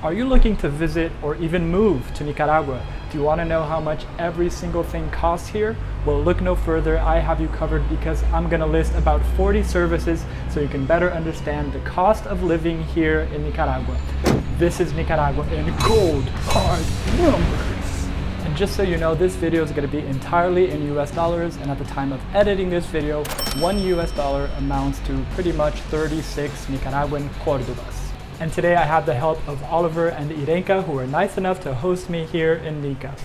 Are you looking to visit or even move to Nicaragua? Do you want to know how much every single thing costs here? Well, look no further. I have you covered because I'm going to list about 40 services so you can better understand the cost of living here in Nicaragua. This is Nicaragua in cold, hard numbers. And just so you know, this video is going to be entirely in US dollars, and at the time of editing this video, $1 amounts to pretty much 36 Nicaraguan cordobas. And today I have the help of Oliver and Irenka, who are nice enough to host me here in Nica.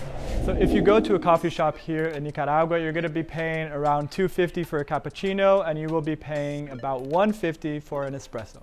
So if you go to a coffee shop here in Nicaragua, you're going to be paying around $2.50 for a cappuccino, and you will be paying about $1.50 for an espresso.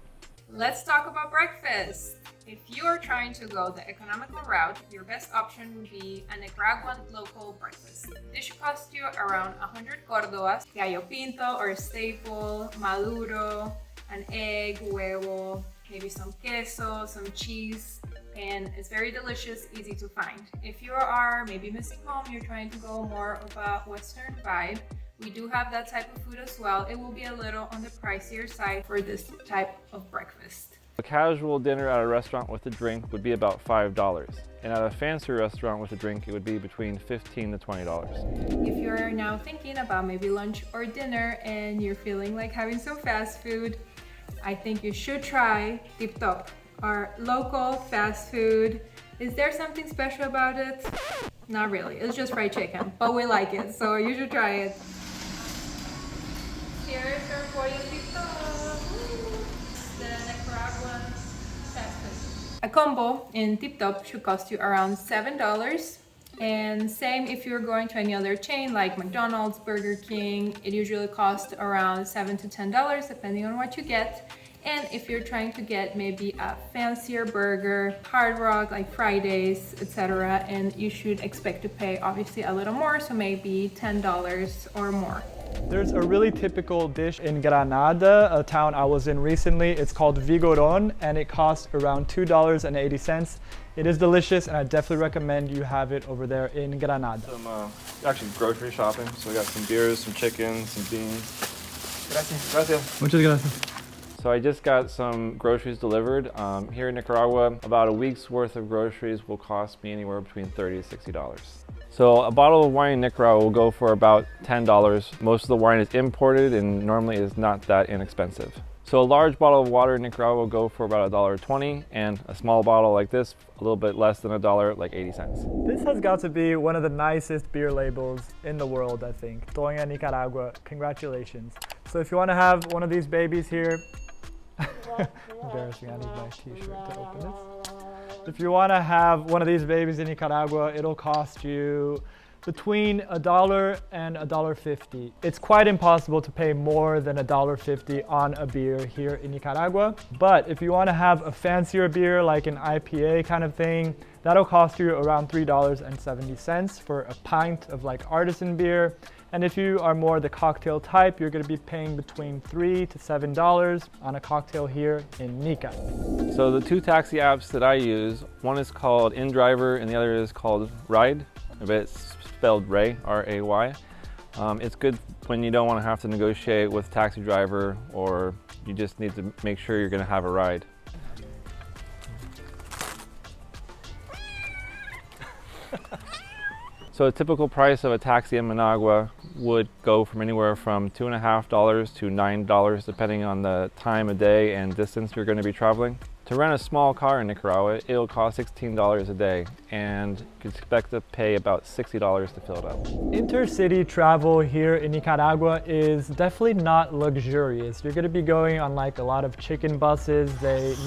Let's talk about breakfast. If you are trying to go the economical route, your best option would be a Nicaraguan local breakfast. This should cost you around 100 cordobas, gallo pinto or staple, maduro, an egg, huevo, maybe some queso, some cheese, and it's very delicious, easy to find. If you are maybe missing home, you're trying to go more of a Western vibe, we do have that type of food as well. It will be a little on the pricier side for this type of breakfast. A casual dinner at a restaurant with a drink would be about $5, and at a fancier restaurant with a drink, it would be between $15 to $20. If you're now thinking about maybe lunch or dinner and you're feeling like having some fast food, I think you should try Tip Top, our local fast food. Is there something special about it? Not really, it's just fried chicken, but we like it, so you should try it. Here's our pollo Tip Top, the Nicaraguan fast food. A combo in Tip Top should cost you around $7. And same if you're going to any other chain like McDonald's, Burger King, it usually costs around $7 to $10 depending on what you get. And if you're trying to get maybe a fancier burger, Hard Rock, like Fridays, etc., and you should expect to pay obviously a little more, so maybe $10 or more. There's a really typical dish in Granada, a town I was in recently. It's called vigorón, and it costs around $2.80. It is delicious, and I definitely recommend you have it over there in Granada. Some actually grocery shopping, so we got some beers, some chicken, some beans. Gracias. Muchas gracias. So I just got some groceries delivered. Here in Nicaragua, about a week's worth of groceries will cost me anywhere between $30 to $60. So a bottle of wine in Nicaragua will go for about $10. Most of the wine is imported and normally is not that inexpensive. So a large bottle of water in Nicaragua will go for about $1.20, and a small bottle like this, a little bit less than $1, like 80 cents. This has got to be one of the nicest beer labels in the world, I think. Doña Nicaragua, congratulations. So if you want to have one of these babies here, embarrassing, I need my t-shirt to open this. If you want to have one of these babies in Nicaragua, it'll cost you between $1 and $1.50. It's quite impossible to pay more than $1.50 on a beer here in Nicaragua. But if you want to have a fancier beer, like an IPA kind of thing, that'll cost you around $3.70 for a pint of like artisan beer. And if you are more the cocktail type, you're going to be paying between $3 to $7 on a cocktail here in Nica. So the two taxi apps that I use, one is called InDriver and the other is called Ride. It's spelled Ray, R-A-Y. It's good when you don't want to have to negotiate with a taxi driver, or you just need to make sure you're going to have a ride. So a typical price of a taxi in Managua would go from anywhere from $2.50 to $9 depending on the time of day and distance you're going to be traveling. To rent a small car in Nicaragua, it'll cost $16 a day, and you can expect to pay about $60 to fill it up. Intercity travel here in Nicaragua is definitely not luxurious. You're going to be going on like a lot of chicken buses.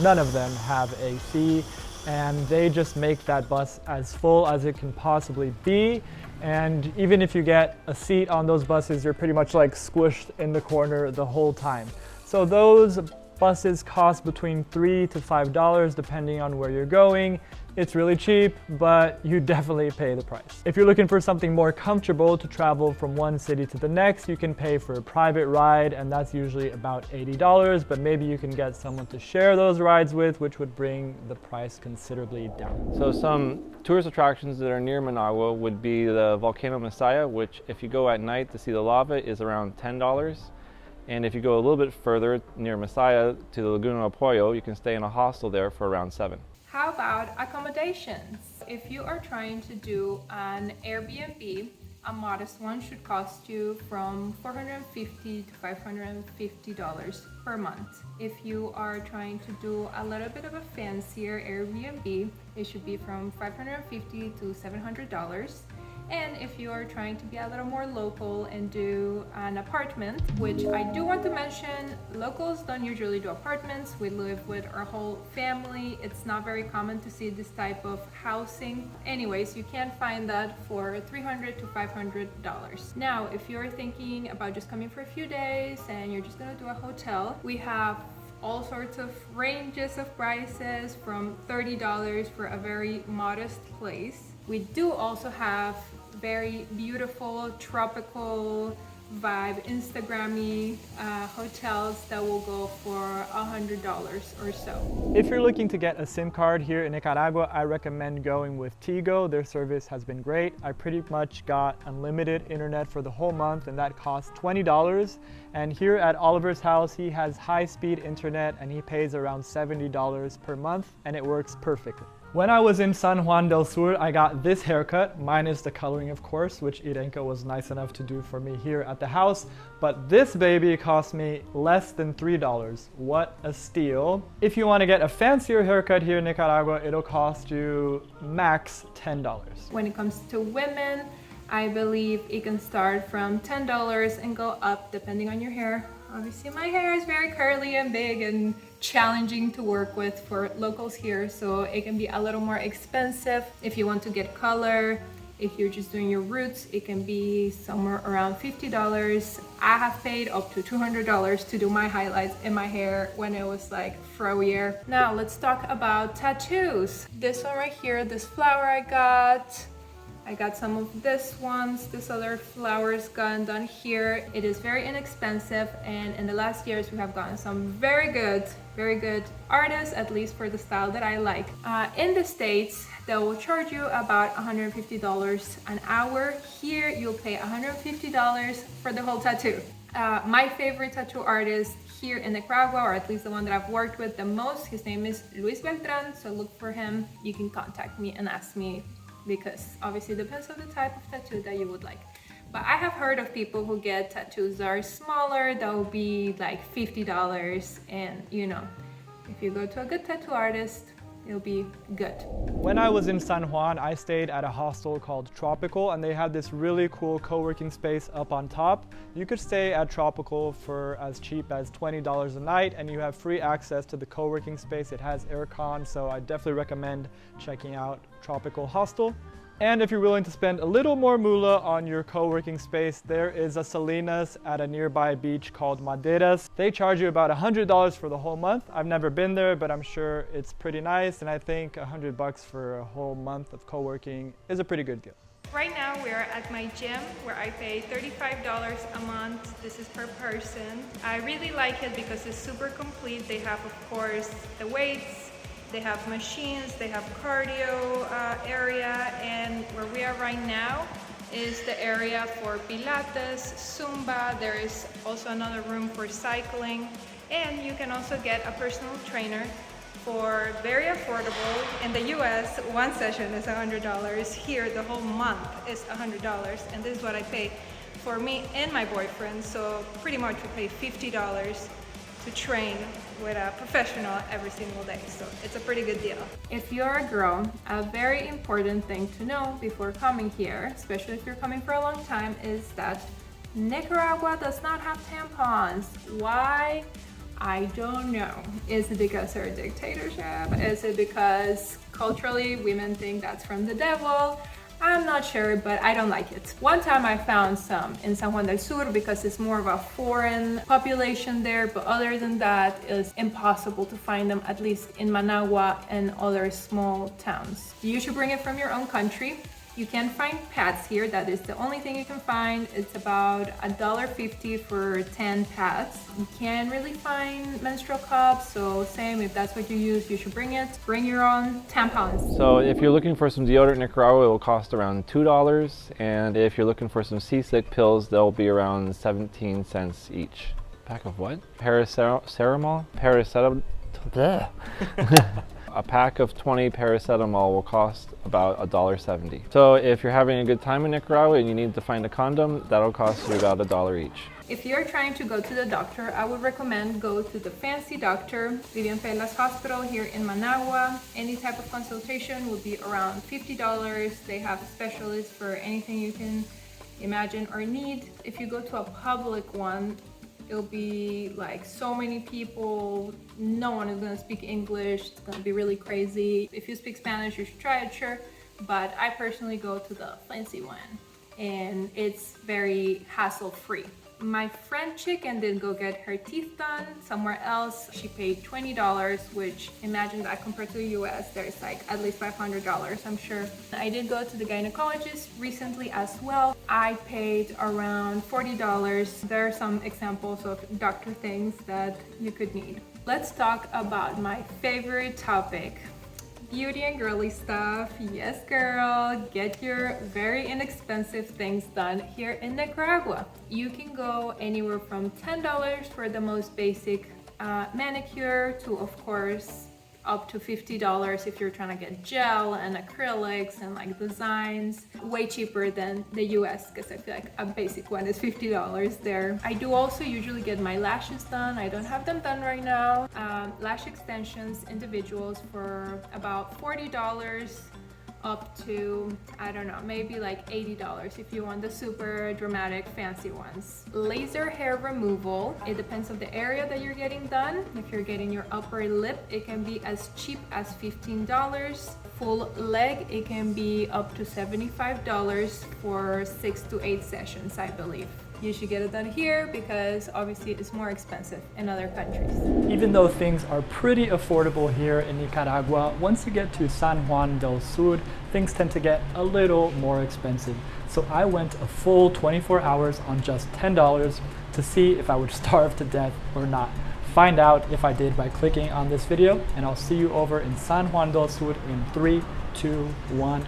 None of them have AC, and they just make that bus as full as it can possibly be. And even if you get a seat on those buses, you're pretty much like squished in the corner the whole time. So those buses cost between $3 to $5 depending on where you're going. It's really cheap, but you definitely pay the price. If you're looking for something more comfortable to travel from one city to the next, you can pay for a private ride, and that's usually about $80, but maybe you can get someone to share those rides with, which would bring the price considerably down. So some tourist attractions that are near Managua would be the Volcano Messiah, which if you go at night to see the lava is around $10. And if you go a little bit further near Messiah to the Laguna Apoyo, you can stay in a hostel there for around $7. How about accommodations? If you are trying to do an Airbnb, a modest one should cost you from $450 to $550 per month. If you are trying to do a little bit of a fancier Airbnb, it should be from $550 to $700. And if you are trying to be a little more local and do an apartment, which I do want to mention, locals don't usually do apartments. We live with our whole family. It's not very common to see this type of housing. Anyways, you can find that for $300 to $500. Now, if you're thinking about just coming for a few days and you're just gonna do a hotel, we have all sorts of ranges of prices from $30 for a very modest place. We do also have very beautiful tropical vibe Instagrammy hotels that will go for $100 or so. If you're looking to get a SIM card here in Nicaragua, I recommend going with Tigo. Their service has been great. I pretty much got unlimited internet for the whole month, and that cost $20. And here at Oliver's house, he has high-speed internet and he pays around $70 per month, and it works perfectly. When I was in San Juan del Sur, I got this haircut, minus the coloring of course, which Irenka was nice enough to do for me here at the house. But this baby cost me less than $3. What a steal. If you want to get a fancier haircut here in Nicaragua, it'll cost you max $10. When it comes to women, I believe it can start from $10 and go up depending on your hair. Obviously my hair is very curly and big and challenging to work with for locals here, so it can be a little more expensive. If you want to get color, if you're just doing your roots, it can be somewhere around $50. I have paid up to $200 to do my highlights in my hair when it was like froier. Now let's talk about tattoos. This one right here, this flower I got some of this other flowers gotten done here. It is very inexpensive, and in the last years we have gotten some very good artists, at least for the style that I like. In the States, they will charge you about $150 an hour. Here you'll pay $150 for the whole tattoo. My favorite tattoo artist here in Nicaragua, or at least the one that I've worked with the most, his name is Luis Beltran, so look for him. You can contact me and ask me, because obviously it depends on the type of tattoo that you would like. But I have heard of people who get tattoos that are smaller, that will be like $50, and you know, if you go to a good tattoo artist, it'll be good. When I was in San Juan, I stayed at a hostel called Tropical, and they had this really cool co-working space up on top. You could stay at Tropical for as cheap as $20 a night, and you have free access to the co-working space. It has aircon, so I definitely recommend checking out Tropical Hostel. And if you're willing to spend a little more moolah on your co-working space, there is a Salinas at a nearby beach called Madeiras. They charge you about $100 for the whole month. I've never been there, but I'm sure it's pretty nice, and I think $100 for a whole month of co-working is a pretty good deal. Right now we're at my gym where I pay $35 a month. This is per person. I really like it because it's super complete. They have, of course, the weights, they have machines, they have cardio area, and where we are right now is the area for Pilates, Zumba. There is also another room for cycling, and you can also get a personal trainer for very affordable. In the US, one session is $100. Here, the whole month is $100, and this is what I pay for me and my boyfriend. So pretty much we pay $50 to train with a professional every single day. So it's a pretty good deal. If you're a girl, a very important thing to know before coming here, especially if you're coming for a long time, is that Nicaragua does not have tampons. Why? I don't know. Is it because they're a dictatorship? Is it because culturally women think that's from the devil? I'm not sure, but I don't like it. One time I found some in San Juan del Sur because it's more of a foreign population there, but other than that, it's impossible to find them, at least in Managua and other small towns. You should bring it from your own country. You can find pads here. That is the only thing you can find. It's about $1.50 for 10 pads. You can't really find menstrual cups, so same, if that's what you use, you should bring it. Bring your own tampons. So if you're looking for some deodorant in Nicaragua, it will cost around $2. And if you're looking for some seasick pills, they'll be around 17 cents each. Pack of what? Paracetamol? A pack of 20 paracetamol will cost about $1.70. So if you're having a good time in Nicaragua and you need to find a condom, that'll cost you about $1 each. If you're trying to go to the doctor, I would recommend go to the fancy doctor, Vivian Pelas Hospital here in Managua. Any type of consultation would be around $50. They have specialists for anything you can imagine or need. If you go to a public one, it'll be like so many people, no one is gonna speak English, it's gonna be really crazy. If you speak Spanish, you should try it, sure, but I personally go to the fancy one and it's very hassle-free. My friend Chicken did go get her teeth done somewhere else. She paid $20, which imagine that compared to the US, there's like at least $500, I'm sure. I did go to the gynecologist recently as well. I paid around $40. There are some examples of doctor things that you could need. Let's talk about my favorite topic. Beauty and girly stuff. Yes, girl, get your very inexpensive things done here in Nicaragua. You can go anywhere from $10 for the most basic manicure to, of course, up to $50 if you're trying to get gel and acrylics and like designs. Way cheaper than the US because I feel like a basic one is $50 there. I do also usually get my lashes done. I don't have them done right now. Lash extensions, individuals for about $40 up to, I don't know, maybe like $80 if you want the super dramatic fancy ones. Laser hair removal, it depends on the area that you're getting done. If you're getting your upper lip, it can be as cheap as $15. Full leg, it can be up to $75 for 6 to 8 sessions, I believe. You should get it done here because obviously it's more expensive in other countries. Even though things are pretty affordable here in Nicaragua, once you get to San Juan del Sur, things tend to get a little more expensive. So I went a full 24 hours on just $10 to see if I would starve to death or not. Find out if I did by clicking on this video, and I'll see you over in San Juan del Sur in 3, 2, 1.